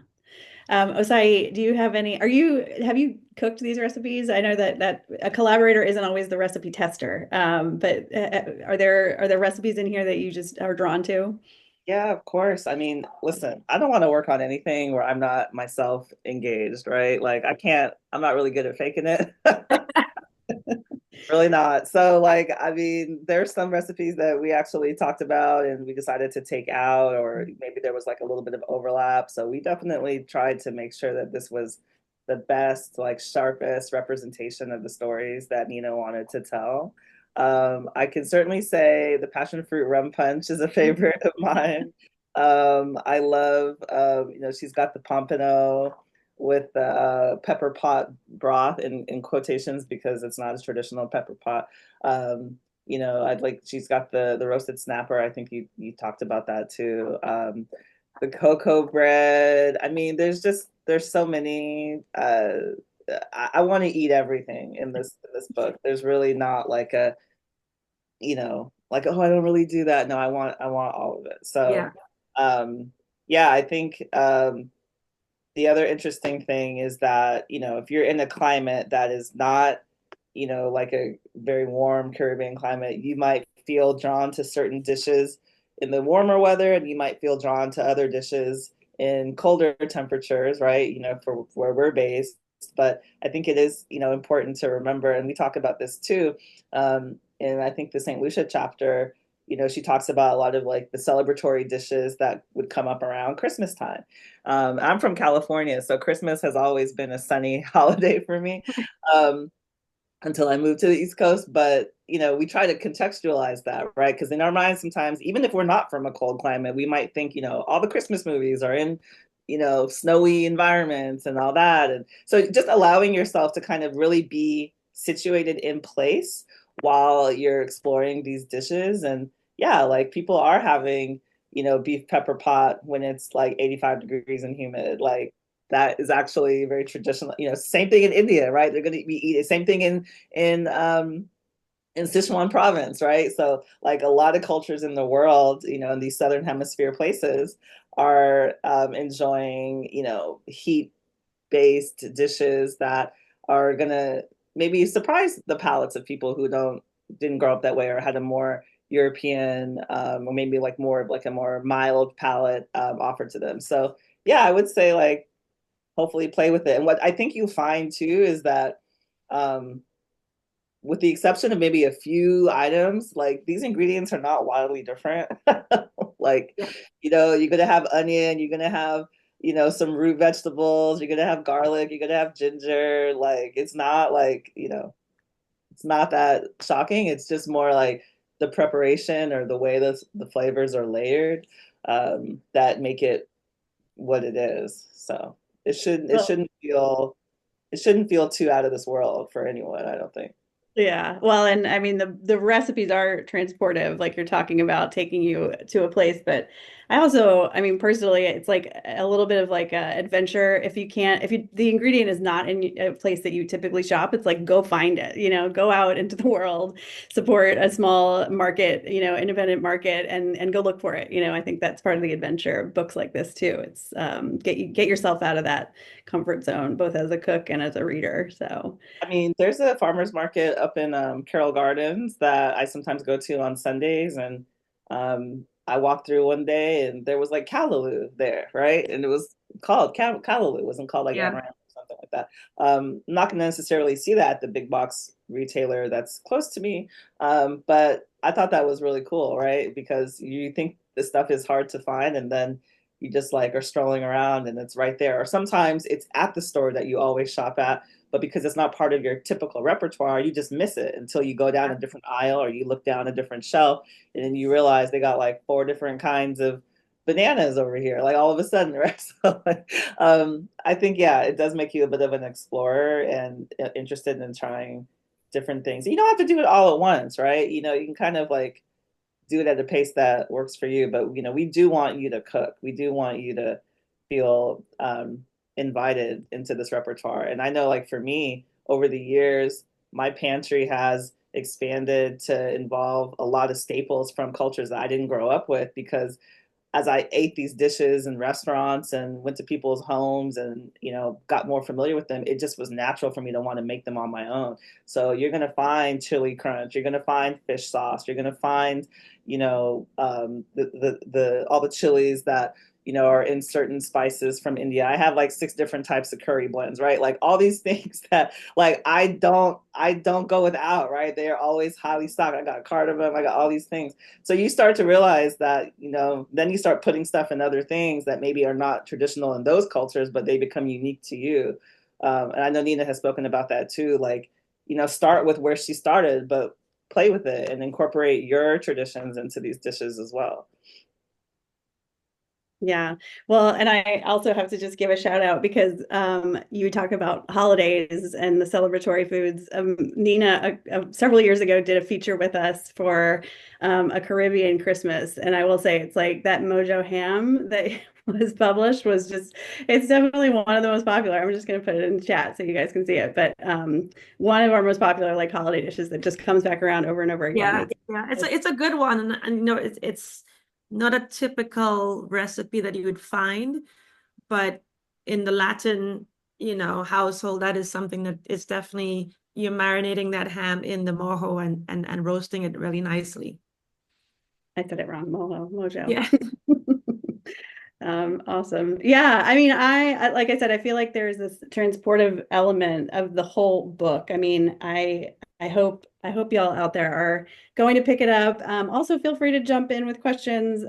Osayi, do you have have you cooked these recipes? I know that a collaborator isn't always the recipe tester. But are there recipes in here that you just are drawn to? Yeah, of course. I mean, listen, I don't want to work on anything where I'm not myself engaged, right? Like I'm not really good at faking it. Really not. So, like, I mean, there's some recipes that we actually talked about and we decided to take out, or maybe there was like a little bit of overlap. So, we definitely tried to make sure that this was the best, like, sharpest representation of the stories that Nina wanted to tell. I can certainly say the passion fruit rum punch is a favorite of mine. I love, she's got the pompano with the pepper pot broth in quotations because it's not a traditional pepper pot. I'd like she's got the roasted snapper. I think you talked about that too. The cocoa bread. I mean, there's so many. I want to eat everything in this book. There's really not like like, oh, I don't really do that. No, I want all of it. So Yeah. yeah, I think the other interesting thing is that, if you're in a climate that is not, like a very warm Caribbean climate, you might feel drawn to certain dishes in the warmer weather, and you might feel drawn to other dishes in colder temperatures, right? For where we're based. But I think it is, important to remember, and we talk about this too. And I think the St. Lucia chapter, she talks about a lot of like the celebratory dishes that would come up around Christmas time. I'm from California, so Christmas has always been a sunny holiday for me um, until I moved to the East Coast. But, we try to contextualize that, right? Because in our minds, sometimes, even if we're not from a cold climate, we might think, all the Christmas movies are in, snowy environments and all that. And so just allowing yourself to kind of really be situated in place while you're exploring these dishes. And yeah, like people are having beef pepper pot when it's like 85 degrees and humid. Like that is actually very traditional. Same thing in India, right? They're going to be eating same thing in Sichuan province, right? So like a lot of cultures in the world, in these southern hemisphere places are enjoying, heat-based dishes that are gonna maybe surprise the palates of people who didn't grow up that way or had a more European or maybe like more of like a more mild palate offered to them. So yeah, I would say like hopefully play with it. And what I think you'll find too is that um, with the exception of maybe a few items, like these ingredients are not wildly different. Like, Yeah. you're gonna have onion, you're gonna have, some root vegetables, you're gonna have garlic, you're gonna have ginger. Like, it's not like, it's not that shocking. It's just more like the preparation or the way the flavors are layered, that make it what it is. So it shouldn't it Well, shouldn't feel it shouldn't feel too out of this world for anyone, I don't think. yeah. Well, and I mean the recipes are transportive, like you're talking about taking you to a place, but I also, I mean, personally, it's like a little bit of like a adventure. If the ingredient is not in a place that you typically shop, it's like go find it, go out into the world, support a small market, independent market and go look for it. I think that's part of the adventure of books like this too. It's get yourself out of that comfort zone, both as a cook and as a reader. So I mean, there's a farmer's market up in Carroll Gardens that I sometimes go to on Sundays, and I walked through one day, and there was like callaloo there, right? And it was called callaloo, it wasn't called like Yeah. amaranth or something like that. I'm not going to necessarily see that at the big box retailer that's close to me, but I thought that was really cool, right? Because you think this stuff is hard to find, and then you just like are strolling around, and it's right there. Or sometimes it's at the store that you always shop at, but because it's not part of your typical repertoire, you just miss it until you go down a different aisle or you look down a different shelf, and then you realize they got like four different kinds of bananas over here, like all of a sudden, right? So, I think, yeah, it does make you a bit of an explorer and interested in trying different things. You don't have to do it all at once, right? You can kind of like do it at a pace that works for you. But we do want you to cook. We do want you to feel invited into this repertoire. And I know, like for me, over the years, my pantry has expanded to involve a lot of staples from cultures that I didn't grow up with, because as I ate these dishes in restaurants and went to people's homes and, got more familiar with them, it just was natural for me to want to make them on my own. So you're going to find chili crunch, you're going to find fish sauce, you're going to find, the all the chilies that, are in certain spices from India. I have like 6 different types of curry blends, right? Like all these things that like I don't go without, right? They are always highly stocked. I got cardamom, I got all these things. So you start to realize that, then you start putting stuff in other things that maybe are not traditional in those cultures, but they become unique to you. And I know Nina has spoken about that too. Like, start with where she started, but play with it and incorporate your traditions into these dishes as well. yeah. Well, and I also have to just give a shout out because you talk about holidays and the celebratory foods. Nina, several years ago, did a feature with us for a Caribbean Christmas. And I will say it's like that Mojo ham that was published was just, it's definitely one of the most popular. I'm just going to put it in the chat so you guys can see it. But one of our most popular like holiday dishes that just comes back around over and over again. Yeah, yeah, it's a good one, and it's not a typical recipe that you would find, but in the Latin, household, that is something that is definitely you're marinating that ham in the mojo and roasting it really nicely. I said it wrong, Mojo. Yeah, Awesome. Yeah, I mean, like I said, I feel like there's this transportive element of the whole book. I mean, I hope y'all out there are going to pick it up. Also, feel free to jump in with questions.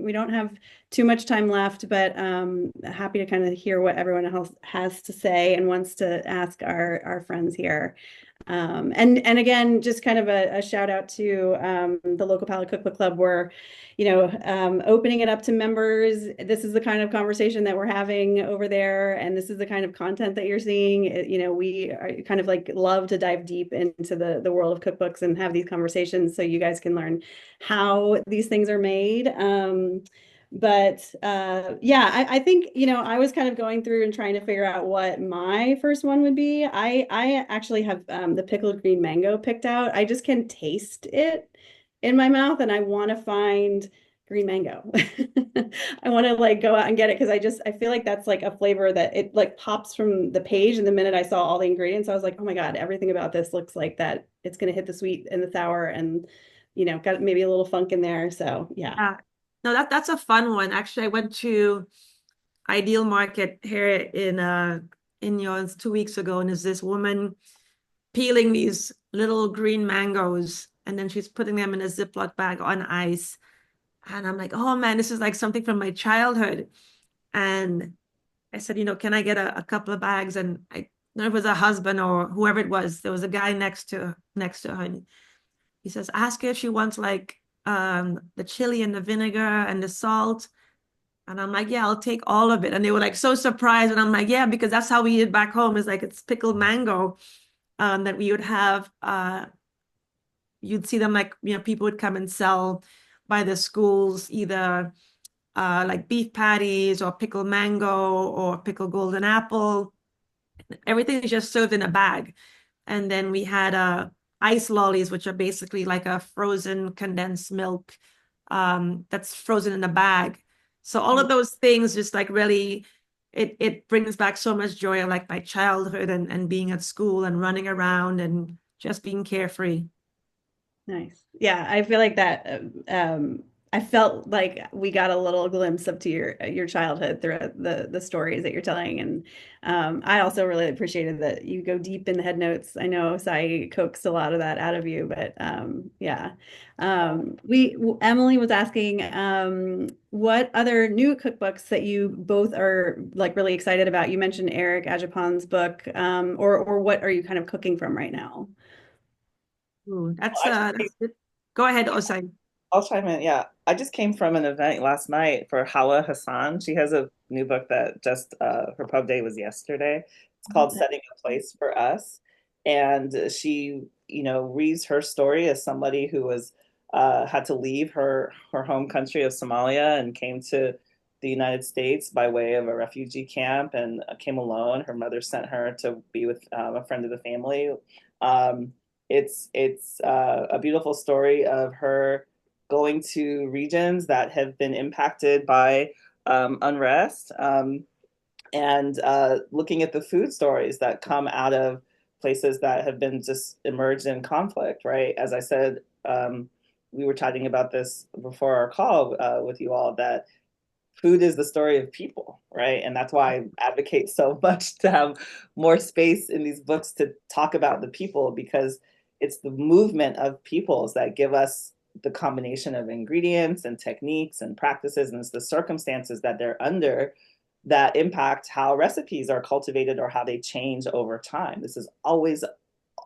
We don't have too much time left, but happy to kind of hear what everyone else has to say and wants to ask our friends here. And again, just kind of a shout out to the local Palate Cookbook Club. We're, opening it up to members. This is the kind of conversation that we're having over there, and this is the kind of content that you're seeing. We are kind of like love to dive deep into the world of cookbooks and have these conversations so you guys can learn how these things are made. But yeah, I think, I was kind of going through and trying to figure out what my first one would be. I actually have the pickled green mango picked out. I just can taste it in my mouth and I want to find green mango. I want to like go out and get it because I feel like that's like a flavor that it like pops from the page. And the minute I saw all the ingredients, I was like, oh my God, everything about this looks like that it's going to hit the sweet and the sour and, got maybe a little funk in there. So yeah. no, that's a fun one. Actually, I went to Ideal Market here in yours 2 weeks ago, and there's this woman peeling these little green mangoes, and then she's putting them in a Ziploc bag on ice. And I'm like, oh man, this is like something from my childhood. And I said, can I get a couple of bags? And I don't know if it was a husband or whoever it was. There was a guy next to her. And he says, ask her if she wants like the chili and the vinegar and the salt. And I'm like, yeah, I'll take all of it. And they were like so surprised. And I'm like, yeah, because that's how we eat back home. Is like it's pickled mango that we would have. You'd see them like, people would come and sell by the schools, either like beef patties or pickled mango or pickled golden apple. Everything is just served in a bag. And then we had ice lollies, which are basically like a frozen condensed milk that's frozen in a bag. So all of those things just like really, it brings back so much joy of like my childhood and being at school and running around and just being carefree. Nice. Yeah, I feel like that. I felt like we got a little glimpse of to your childhood through the stories that you're telling, and I also really appreciated that you go deep in the head notes. I know Osayi coaxed a lot of that out of you, but yeah. Emily was asking what other new cookbooks that you both are like really excited about. You mentioned Eric Ajapon's book, or what are you kind of cooking from right now? Ooh, I that's good. Go ahead, Osai. I'll chime in. Yeah, I just came from an event last night for Hala Hassan. She has a new book that just her pub day was yesterday. It's called Setting a Place for Us, and she, reads her story as somebody who was had to leave her home country of Somalia and came to the United States by way of a refugee camp and came alone. Her mother sent her to be with a friend of the family. Um, it's a beautiful story of her going to regions that have been impacted by unrest and looking at the food stories that come out of places that have been just emerged in conflict, right? As I said, we were chatting about this before our call with you all that food is the story of people, right? And that's why I advocate so much to have more space in these books to talk about the people because it's the movement of peoples that give us the combination of ingredients and techniques and practices and it's the circumstances that they're under that impact how recipes are cultivated or how they change over time. This is always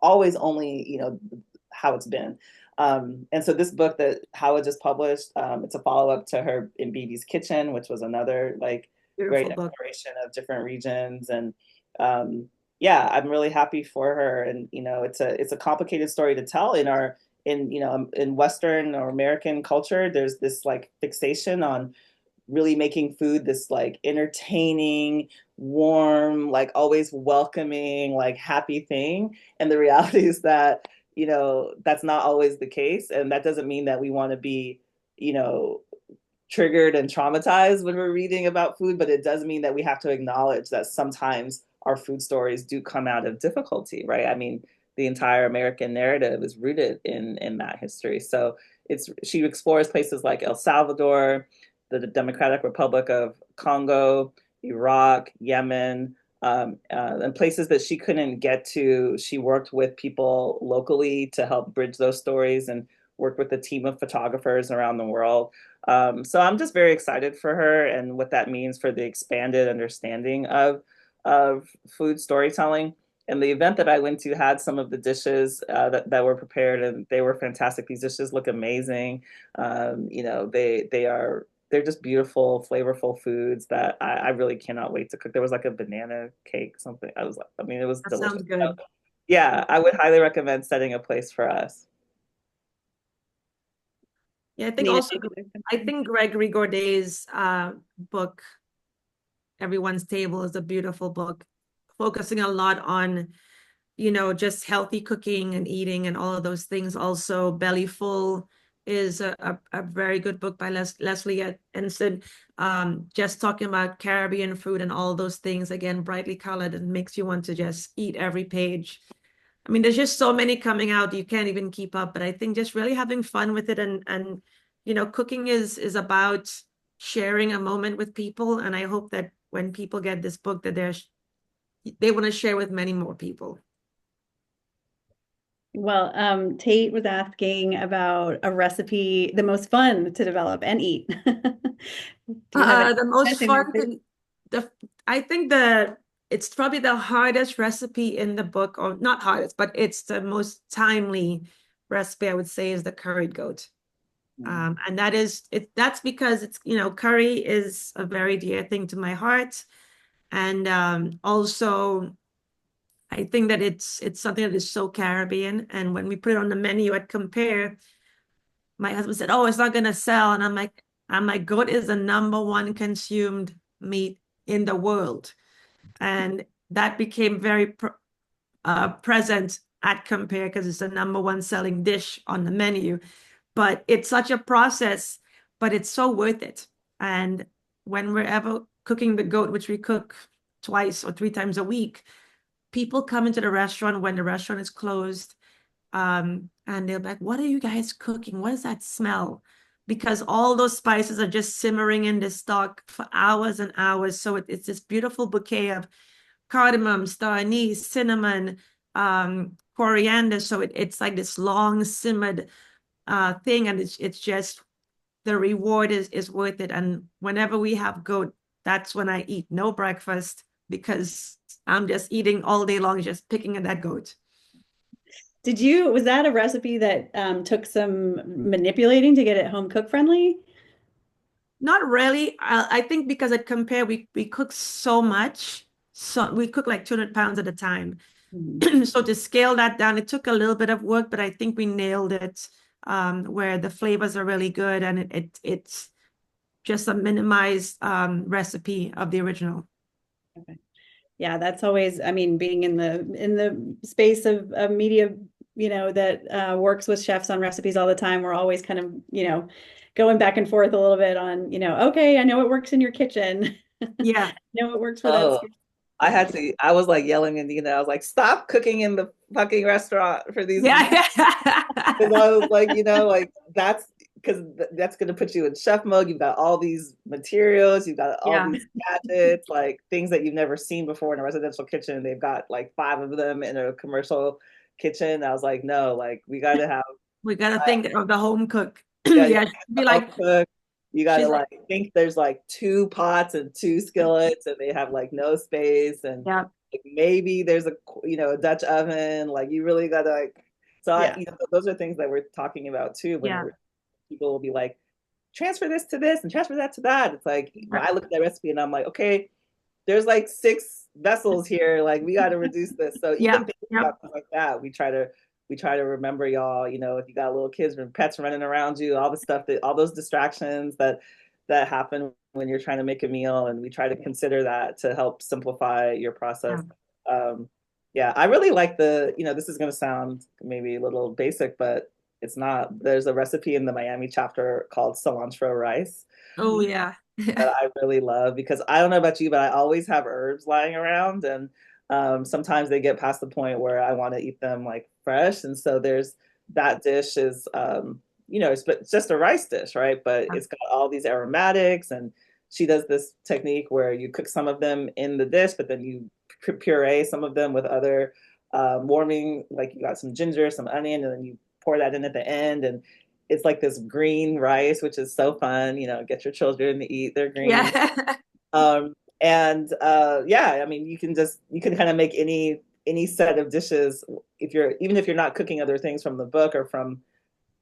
only how it's been. And so this book that Howard just published, it's a follow-up to her in BB's Kitchen, which was another like great Beautiful book. exploration of different regions. And yeah, I'm really happy for her. And it's a complicated story to tell in Western or American culture. There's this like fixation on really making food this like entertaining, warm, like always welcoming, like happy thing. And the reality is that, that's not always the case. And that doesn't mean that we want to be, you know, triggered and traumatized when we're reading about food, but it does mean that we have to acknowledge that sometimes our food stories do come out of difficulty, right? I mean, the entire American narrative is rooted in that history. So she explores places like El Salvador, the Democratic Republic of Congo, Iraq, Yemen, and places that she couldn't get to. She worked with people locally to help bridge those stories and worked with a team of photographers around the world. So I'm just very excited for her and what that means for the expanded understanding of food storytelling. And the event that I went to had some of the dishes that were prepared, and they were fantastic. These dishes look amazing. They're just beautiful, flavorful foods that I really cannot wait to cook. There was like a banana cake, something. I mean, it was That sounds delicious. good. Yeah, I would highly recommend Setting a Place for Us. Yeah, I think Nina. also, I think Gregory Gordet's book, Everyone's Table, is a beautiful book, focusing a lot on, just healthy cooking and eating and all of those things. Also, Belly Full is a very good book by Leslie Ensign, just talking about Caribbean food and all those things. Again, brightly colored and makes you want to just eat every page. I mean, there's just so many coming out, you can't even keep up. But I think just really having fun with it and cooking is about sharing a moment with people. And I hope that when people get this book, that they want to share with many more people. Well, Tate was asking about a recipe, the most fun to develop and eat. Do you have any The most in your fun to the I think it's probably the hardest recipe in the book, or not hardest, but it's the most timely recipe I would say is the curried goat. And that's because curry is a very dear thing to my heart. And also I think that it's something that is so Caribbean. And when we put it on the menu at Compare, my husband said, "Oh, it's not gonna sell." And I'm like, goat is the number one consumed meat in the world. And that became very present at Compare because it's the number one selling dish on the menu. But it's such a process, but it's so worth it. And when we're ever cooking the goat, which we cook twice or three times a week, people come into the restaurant when the restaurant is closed, and they're like, "What are you guys cooking? What does that smell?" Because all those spices are just simmering in the stock for hours and hours. So it's this beautiful bouquet of cardamom, star anise, cinnamon, coriander. So it's like this long simmered thing, and it's just the reward is worth it. And whenever we have goat, that's when I eat no breakfast because I'm just eating all day long, just picking at that goat. Was that a recipe that took some manipulating to get it home cook friendly? Not really. I think because at Compare, we cook so much. So we cook like 200 pounds at a time. Mhm. So to scale that down, it took a little bit of work, but I think we nailed it, where the flavors are really good and it's just a minimized recipe of the original. Okay. Yeah, that's always, I mean, being in the space of media, that works with chefs on recipes all the time, we're always kind of, going back and forth a little bit on, okay, I know it works in your kitchen. Yeah. I know it works for that Oh, space. I was like yelling at Nina. I was like, stop cooking in the fucking restaurant for these. Yeah. Because I was like, like that's because that's going to put you in chef mode. You've got all these materials, you've got all Yeah. these gadgets, like things that you've never seen before in a residential kitchen. They've got like 5 of them in a commercial kitchen. I was like, no, like we got to have, We gotta think of the home cook. yeah, you Yeah, got she'd to be like, cook. You got to she's like, like think there's like 2 pots and 2 skillets, and they have like no space, and yeah, like maybe there's a Dutch oven. Like you really got to like. So Yeah. those are things that we're talking about too when yeah, people will be like, transfer this to this and transfer that to that. It's like I look at that recipe and I'm like, okay, there's like 6 vessels here. Like we got to reduce this. So yeah, even thinking yeah, about things like that, we try to remember y'all. If you got little kids and pets running around you, all the stuff all those distractions that happen when you're trying to make a meal, and we try to consider that to help simplify your process. yeah. Yeah, I really like this is going to sound maybe a little basic, but it's not. There's a recipe in the Miami chapter called cilantro rice Oh yeah. that I really love because I don't know about you, but I always have herbs lying around, and sometimes they get past the point where I want to eat them like fresh. And so there's that dish is, it's just a rice dish, right? But it's got all these aromatics, and she does this technique where you cook some of them in the dish, but then you puree some of them with other warming, like you got some ginger, some onion, and then you pour that in at the end, and it's like this green rice, which is so fun. Get your children to eat their green. Yeah. And yeah, I mean, you can kind of make any set of dishes even if you're not cooking other things from the book or from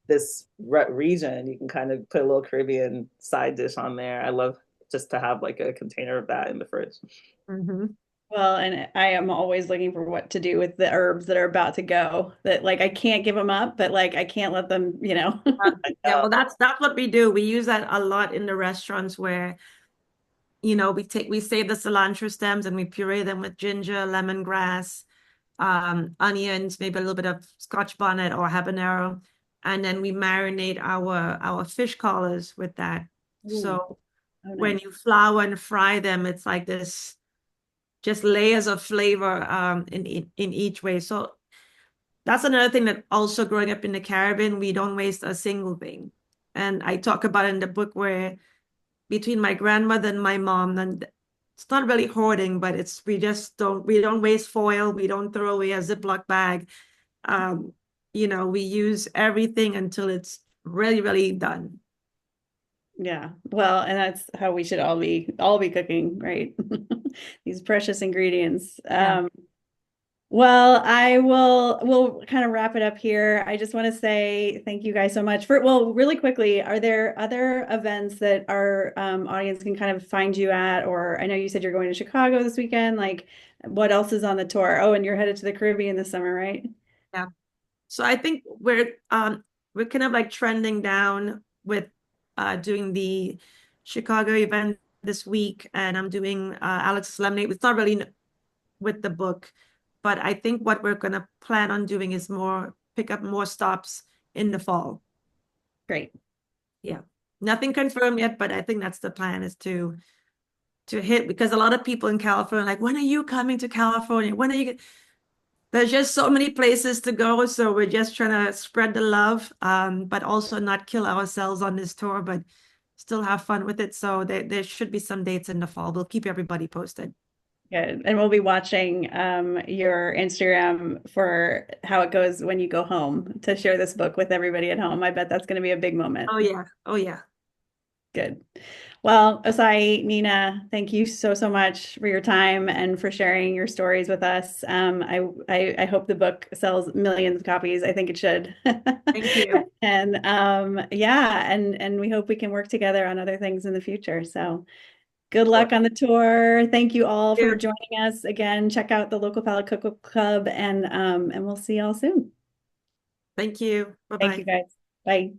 this region. You can kind of put a little Caribbean side dish on there. I love just to have like a container of that in the fridge. Hmm. Well, and I am always looking for what to do with the herbs that are about to go, that like I can't give them up, but like I can't let them, Yeah, well, that's what we do. We use that a lot in the restaurants where, we save the cilantro stems and we puree them with ginger, lemongrass, onions, maybe a little bit of Scotch bonnet or habanero, and then we marinate our fish collars with that. Ooh, So oh when nice. you flour and fry them, it's like this just layers of flavor in each way. So that's another thing that also growing up in the Caribbean, we don't waste a single thing. And I talk about it in the book where between my grandmother and my mom, and it's not really hoarding, but we don't waste foil, we don't throw away a Ziploc bag. Um, you know, we use everything until it's really, really done. Yeah. Well, and that's how we should all be cooking, right? These precious ingredients. Yeah. Well, we'll kind of wrap it up here. I just want to say thank you guys so much well, really quickly, are there other events that our audience can kind of find you at? Or I know you said you're going to Chicago this weekend. Like, what else is on the tour? Oh, and you're headed to the Caribbean this summer, right? Yeah. So I think we're kind of like trending down with doing the Chicago event this week, and I'm doing Alex's Lemonade. It's not really with the book, but I think what we're gonna plan on doing is more pick up more stops in the fall. Great. Yeah. Nothing confirmed yet, but I think that's the plan, is to hit, because a lot of people in California are like, when are you coming to California? When are you? There's just so many places to go, so we're just trying to spread the love, but also not kill ourselves on this tour, but still have fun with it. So there should be some dates in the fall. We'll keep everybody posted. Good. And we'll be watching your Instagram for how it goes when you go home to share this book with everybody at home. I bet that's going to be a big moment. Oh yeah. Oh yeah. Good. Well, Osayi, Nina, thank you so, so much for your time and for sharing your stories with us. I hope the book sells millions of copies. I think it should. Thank you. And yeah, and we hope we can work together on other things in the future. So good luck on the tour. Thank you all for Yeah. joining us. Again, check out the local Palate Cookbook Club and we'll see y'all soon. Thank you. Thank you Bye-bye. guys. Bye.